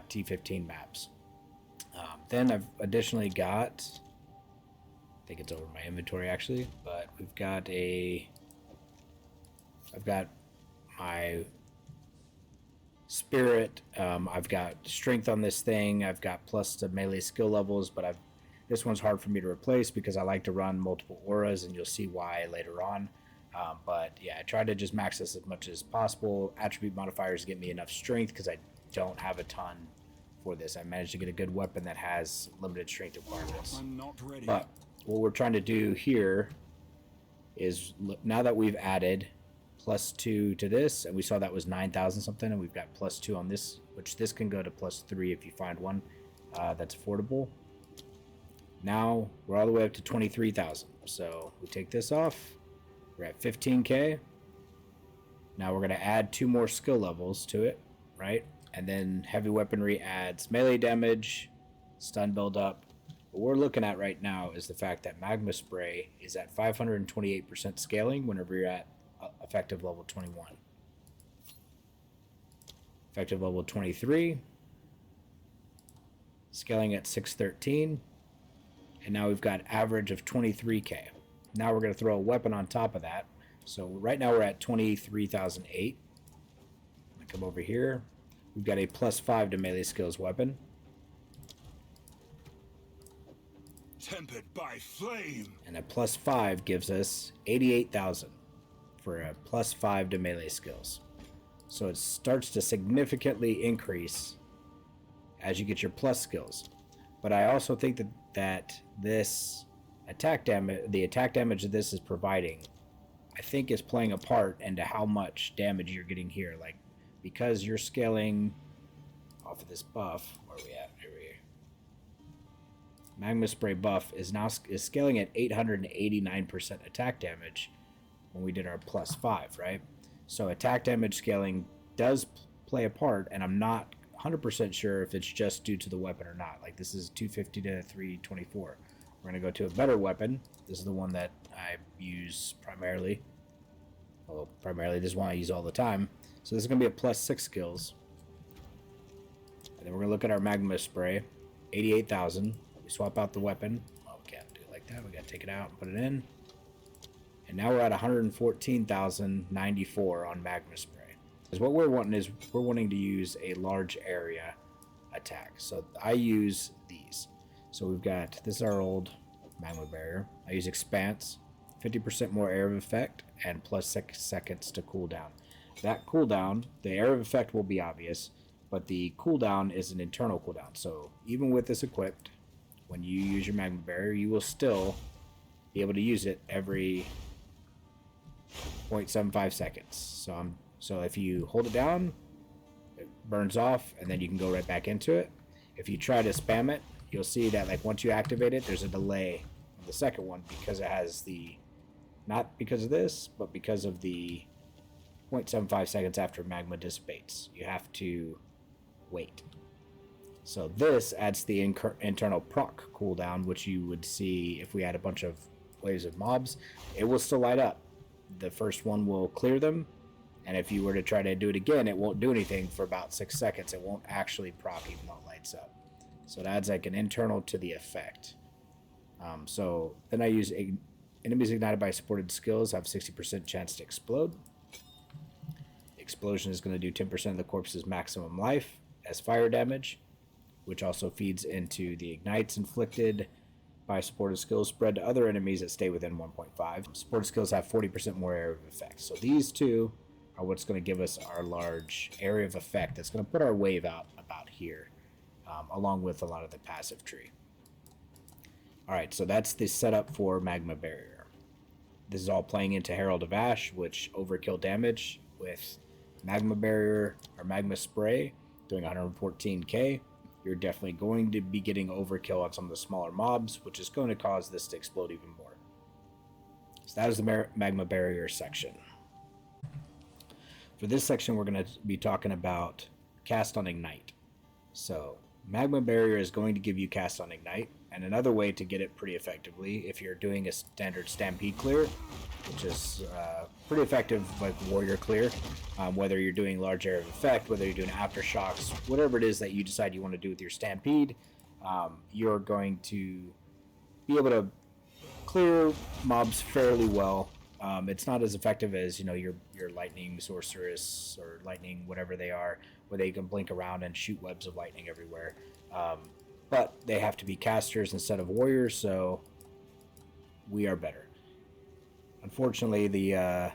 T15 maps. Then I've additionally got, I think it's over my inventory actually, but we've got I've got my spirit, I've got strength on this thing, I've got plus to melee skill levels, but this one's hard for me to replace because I like to run multiple auras, and you'll see why later on. But yeah, I try to just max this as much as possible. Attribute modifiers get me enough strength because I don't have a ton for this. I managed to get a good weapon that has limited strength requirements. I'm not ready. But what we're trying to do here is, now that we've added +2 to this, and we saw that was 9,000 something, and we've got +2 on this, which this can go to +3 if you find one that's affordable. Now we're all the way up to 23,000. So we take this off. We're at 15k. Now we're going to add 2 more skill levels to it, right? And then heavy weaponry adds melee damage, stun buildup. What we're looking at right now is the fact that Magma Spray is at 528% scaling whenever you're at effective level 21. Effective level 23, scaling at 613, and now we've got average of 23k. Now we're going to throw a weapon on top of that. So right now we're at 23,008. Come over here. We've got a +5 to melee skills weapon. Tempered by flame. And a +5 gives us 88,000 for a +5 to melee skills. So it starts to significantly increase as you get your plus skills. But I also think that this attack damage, the attack damage that this is providing, I think is playing a part into how much damage you're getting here. Like, because you're scaling off of this buff, where are we at? Here we are. Magma Spray buff is scaling at 889% attack damage when we did our +5, right? So attack damage scaling does play a part, and I'm not 100% sure if it's just due to the weapon or not. Like, this is 250 to 324. We're going to go to a better weapon. This is the one that I use primarily. Well, primarily this is one I use all the time. So this is going to be a +6 skills. And then we're going to look at our Magma Spray. 88,000. We swap out the weapon. Oh, we can't do it like that. We got to take it out and put it in. And now we're at 114,094 on Magma Spray. Because what we're wanting to use a large area attack. So I use these. So we've got, this is our old Magma Barrier. I use Expanse, 50% more area of effect, and +6 seconds to cooldown. That cooldown, the area of effect will be obvious, but the cooldown is an internal cooldown. So even with this equipped, when you use your Magma Barrier, you will still be able to use it every 0.75 seconds. So if you hold it down, it burns off, and then you can go right back into it. If you try to spam it, you'll see that, like, once you activate it, there's a delay on the second one because it has the, not because of this, but because of the 0.75 seconds after magma dissipates. You have to wait. So this adds the internal proc cooldown, which you would see if we had a bunch of waves of mobs. It will still light up. The first one will clear them, and if you were to try to do it again, it won't do anything for about 6 seconds. It won't actually proc even though it lights up. So it adds like an internal to the effect. So then I use enemies ignited by supported skills have 60% chance to explode. Explosion is going to do 10% of the corpse's maximum life as fire damage, which also feeds into the ignites inflicted by supported skills spread to other enemies that stay within 1.5. Supported skills have 40% more area of effect. So these two are what's going to give us our large area of effect that's going to put our wave out about here, along with a lot of the passive tree. Alright, so that's the setup for Magma Barrier. This is all playing into Herald of Ash, which overkill damage with Magma Barrier or Magma Spray doing 114k. You're definitely going to be getting overkill on some of the smaller mobs, which is going to cause this to explode even more. So that is the Magma Barrier section. For this section, we're going to be talking about Cast on Ignite. So Magma Barrier is going to give you Cast on Ignite, and another way to get it pretty effectively, if you're doing a standard Stampede clear, which is pretty effective, like warrior clear, whether you're doing large area of effect, whether you're doing aftershocks, whatever it is that you decide you want to do with your Stampede, you're going to be able to clear mobs fairly well. It's not as effective as, you know, your lightning sorceress or lightning whatever they are, where they can blink around and shoot webs of lightning everywhere. But they have to be casters instead of warriors, so we are better. Unfortunately, the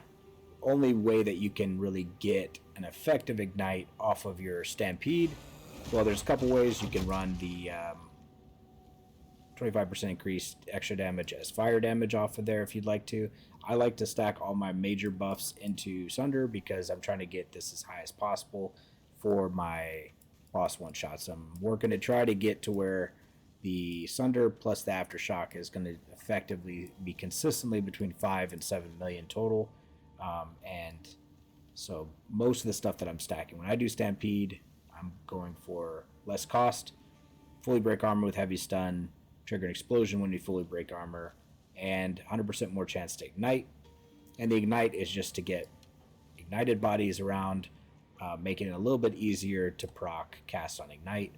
only way that you can really get an effective ignite off of your Stampede, well, there's a couple ways. You can run the 25% increased extra damage as fire damage off of there if you'd like to. I like to stack all my major buffs into Sunder because I'm trying to get this as high as possible for my boss one-shots. I'm working to try to get to where the Sunder plus the Aftershock is going to effectively be consistently between 5 and 7 million total. And so most of the stuff that I'm stacking, when I do Stampede, I'm going for less cost, fully break armor with heavy stun, trigger an explosion when you fully break armor, and 100% more chance to ignite. And the ignite is just to get ignited bodies around, making it a little bit easier to proc cast on ignite.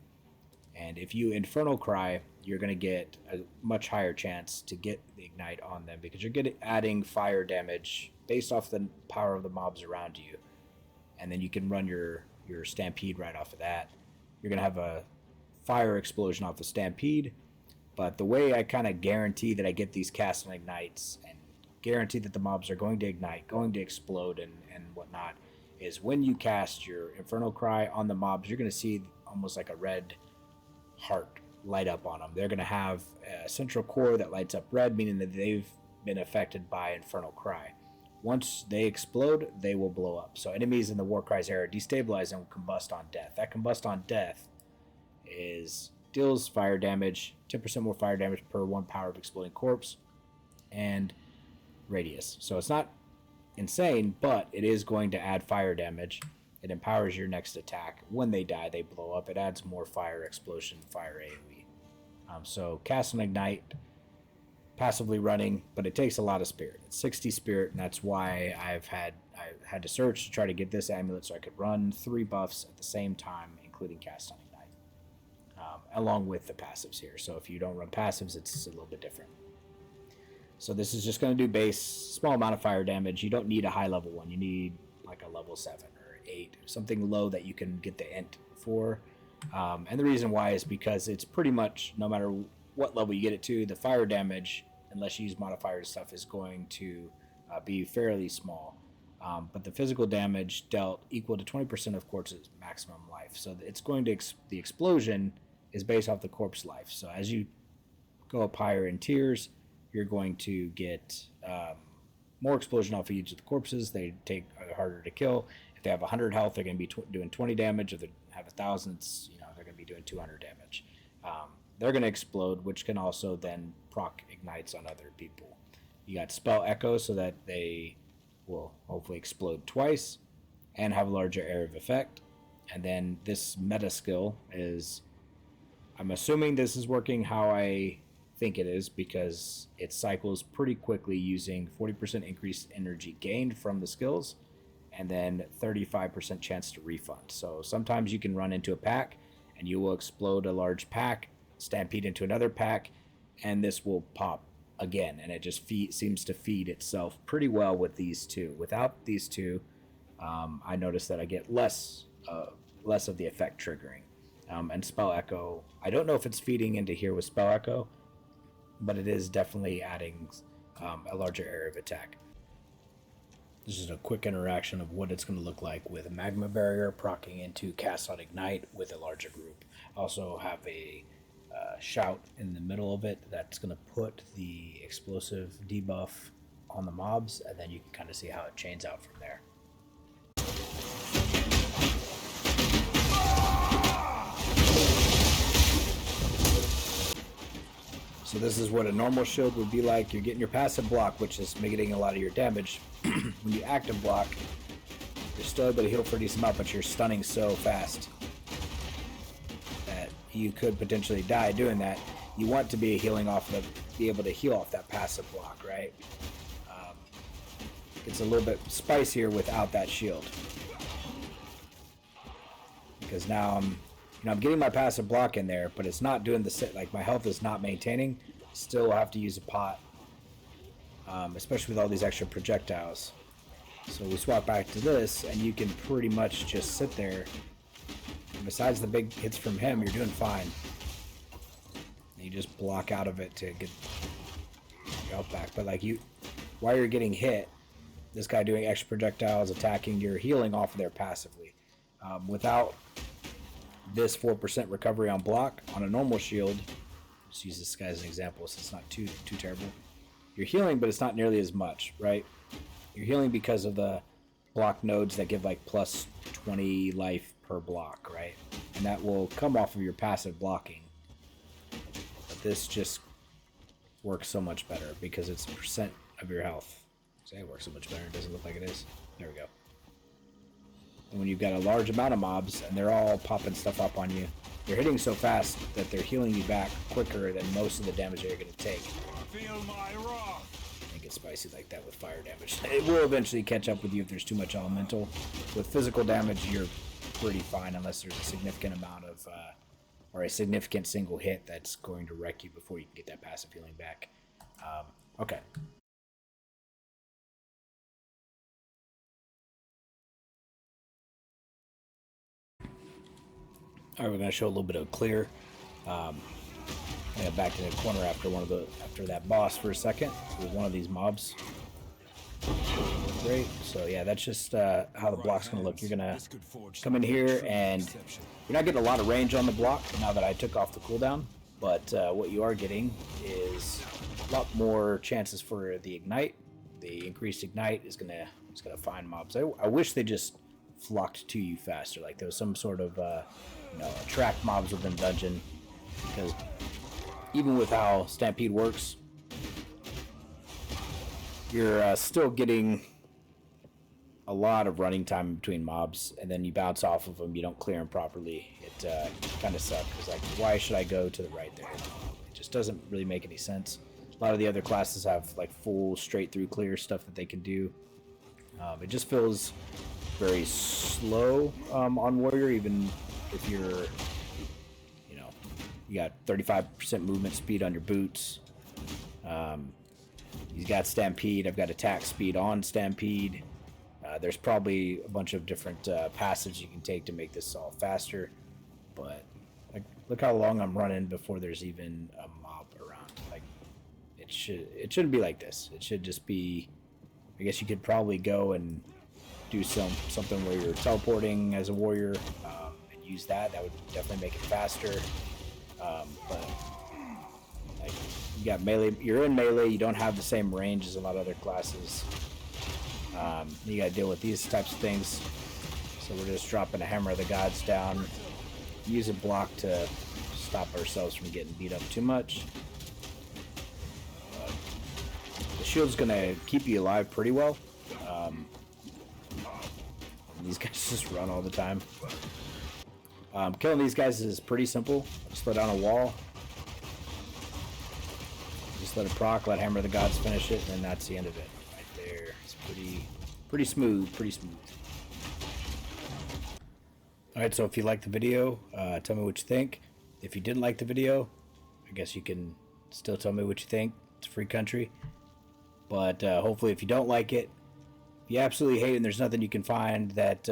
And if you Infernal Cry, you're going to get a much higher chance to get the ignite on them because you're adding fire damage based off the power of the mobs around you. And then you can run your Stampede right off of that. You're going to have a fire explosion off the Stampede. But the way I kind of guarantee that I get these cast on ignites and guarantee that the mobs are going to ignite, going to explode and whatnot, is when you cast your Infernal Cry on the mobs, you're going to see almost like a red heart light up on them. They're going to have a central core that lights up red, meaning that they've been affected by Infernal Cry. Once they explode, they will blow up. So enemies in the Warcry's era destabilize and will combust on death. That combust on death deals fire damage, 10% more fire damage per 1 power of exploding corpse, and radius. So it's not insane, but it is going to add fire damage. It empowers your next attack. When they die, they blow up. It adds more fire explosion, fire AoE. So cast and ignite, passively running, but it takes a lot of spirit. It's 60 spirit, and that's why I had to search to try to get this amulet so I could run 3 buffs at the same time, including cast on ignite, along with the passives here. So if you don't run passives, it's a little bit different. So this is just going to do base, small amount of fire damage. You don't need a high level one. You need like a level 7 or 8, something low that you can get the int for. And the reason why is because it's pretty much, no matter what level you get it to, the fire damage, unless you use modifiers stuff, is going to be fairly small. But the physical damage dealt equal to 20% of corpse's maximum life. So it's going to, the explosion is based off the corpse life. So as you go up higher in tiers, you're going to get more explosion off of each of the corpses. They take harder to kill. If they have 100 health, they're going to be doing 20 damage. If they have 1,000, they're going to be doing 200 damage. They're going to explode, which can also then proc ignites on other people. You got spell echo, so that they will hopefully explode twice and have a larger area of effect. And then this meta skill is, I'm assuming this is working how I think it is, because it cycles pretty quickly using 40% increased energy gained from the skills and then 35% chance to refund. So sometimes you can run into a pack and you will explode a large pack, stampede into another pack, and this will pop again, and it just seems to feed itself pretty well with these two. Without these two, I noticed that I get less of the effect triggering. And spell echo, I don't know if it's feeding into here with spell echo, but it is definitely adding a larger area of attack. This is a quick interaction of what it's going to look like with a Magma Barrier proccing into Cast on Ignite with a larger group. Also have a shout in the middle of it that's going to put the explosive debuff on the mobs, and then you can kind of see how it chains out from there. So this is what a normal shield would be like. You're getting your passive block, which is mitigating a lot of your damage. When you active block, you're still able to heal for a decent amount, but you're stunning so fast that you could potentially die doing that. You want to be be able to heal off that passive block, right? It's a little bit spicier without that shield, because now I'm getting my passive block in there, but it's not doing the sit. Like, my health is not maintaining. Still have to use a pot, especially with all these extra projectiles. So we swap back to this, and you can pretty much just sit there. And besides the big hits from him, you're doing fine. You just block out of it to get your health back. But while you're getting hit, this guy doing extra projectiles, attacking, you're healing off of there passively. Without this 4% recovery on block on a normal shield, just use this guy as an example, so it's not too terrible. You're healing, but it's not nearly as much, right? You're healing because of the block nodes that give like plus 20 life per block, right? And that will come off of your passive blocking. But this just works so much better because it's percent of your health. Say it works so much better. It doesn't look like it is. There we go. And when you've got a large amount of mobs and they're all popping stuff up on you, you're hitting so fast that they're healing you back quicker than most of the damage that you're going to take. Feel my wrath. Make it spicy like that with fire damage. It will eventually catch up with you if there's too much elemental. With physical damage, you're pretty fine unless there's a significant amount of, or a significant single hit that's going to wreck you before you can get that passive healing back. Okay. All right, we're going to show a little bit of clear. I got back in the corner after that boss for a second with one of these mobs. Great. So yeah, that's just how the block's going to look. You're going to come in here and you're not getting a lot of range on the block now that I took off the cooldown, but what you are getting is a lot more chances for the ignite. The increased ignite is going to find mobs. I wish they just flocked to you faster, like there was some sort of attract mobs within dungeon, because even with how Stampede works, you're still getting a lot of running time between mobs, and then you bounce off of them, you don't clear them properly. It kind of sucks, because like, why should I go to the right there? It just doesn't really make any sense. A lot of the other classes have like full straight through clear stuff that they can do. It just feels very slow on Warrior, even if you're, you got 35% movement speed on your boots. You've got Stampede. I've got attack speed on Stampede. There's probably a bunch of different passages you can take to make this all faster, but like, look how long I'm running before there's even a mob around. Like, it shouldn't be like this. It should just be, I guess you could probably go and do something where you're teleporting as a warrior and use that. That would definitely make it faster. But like, you got melee, you're in melee, you don't have the same range as a lot of other classes. You gotta deal with these types of things. So we're just dropping a Hammer of the Gods down, use a block to stop ourselves from getting beat up too much. The shield's gonna keep you alive pretty well. These guys just run all the time. Killing these guys is pretty simple. Just let down a wall. Just let it proc, let Hammer of the Gods finish it, and then that's the end of it. Right there. It's pretty smooth, Alright, so if you liked the video, tell me what you think. If you didn't like the video, I guess you can still tell me what you think. It's a free country. But hopefully if you don't like it, if you absolutely hate it and there's nothing you can find that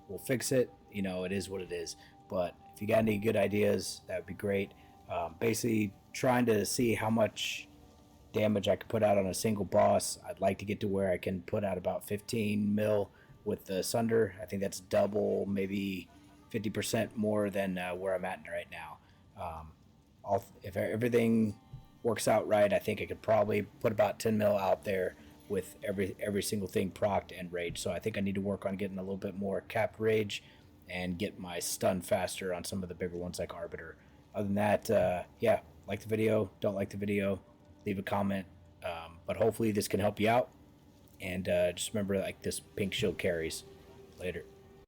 will fix it, it is what it is. But if you got any good ideas, that would be great. Basically trying to see how much damage I could put out on a single boss. I'd like to get to where I can put out about 15 mil with the Sunder. I think that's double, maybe 50% more than where I'm at right now. If everything works out right, I think I could probably put about 10 mil out there with every single thing procced and rage. So I think I need to work on getting a little bit more capped rage and get my stun faster on some of the bigger ones like Arbiter. Other than that, yeah, like the video, don't like the video, leave a comment. But hopefully this can help you out. And just remember, like, this pink shield carries. Later.